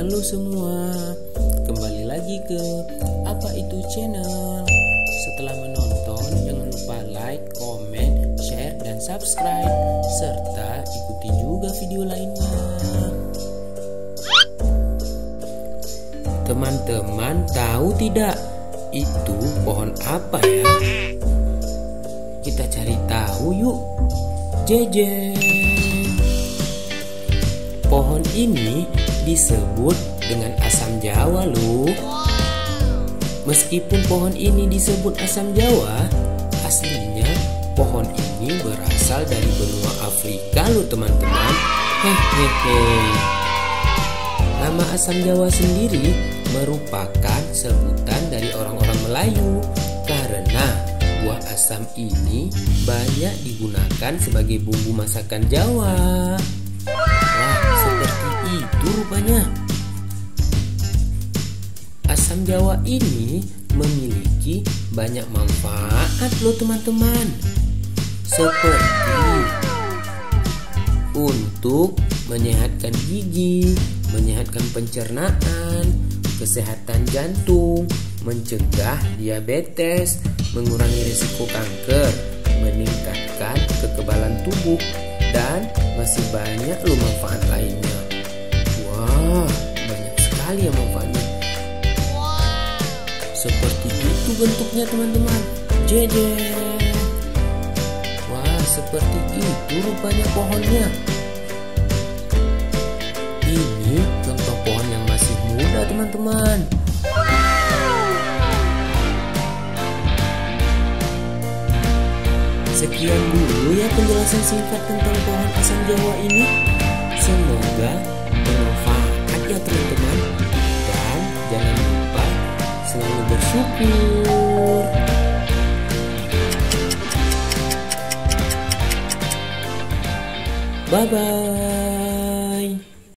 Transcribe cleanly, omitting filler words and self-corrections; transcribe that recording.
Halo semua, kembali lagi ke Apa Itu Channel. Setelah menonton, jangan lupa like, komen, share, dan subscribe, serta ikuti juga video lainnya. Teman-teman tahu tidak, itu pohon apa ya? Kita cari tahu yuk. Jejeng. Pohon ini disebut dengan asam Jawa loh. Meskipun pohon ini disebut asam Jawa, aslinya pohon ini berasal dari benua Afrika loh teman-teman. Hehehe. Nama asam Jawa sendiri merupakan sebutan dari orang-orang Melayu karena buah asam ini banyak digunakan sebagai bumbu masakan Jawa. Wah, seperti itu rupanya. Asam Jawa ini memiliki banyak manfaat loh teman-teman. Seperti untuk menyehatkan gigi, menyehatkan pencernaan, kesehatan jantung, mencegah diabetes, mengurangi risiko kanker, meningkatkan kekebalan tubuh, dan masih banyak loh manfaat lainnya. Wah, banyak sekali ya manfaatnya. Seperti itu bentuknya teman-teman. Jejeng. Wah, seperti itu rupanya pohonnya. Ini contoh pohon yang masih muda teman-teman. Sekian dulu ya penjelasan singkat tentang pohon asam Jawa ini. Semoga bermanfaat ya teman-teman. Dan jangan lupa selalu bersyukur. Bye-bye.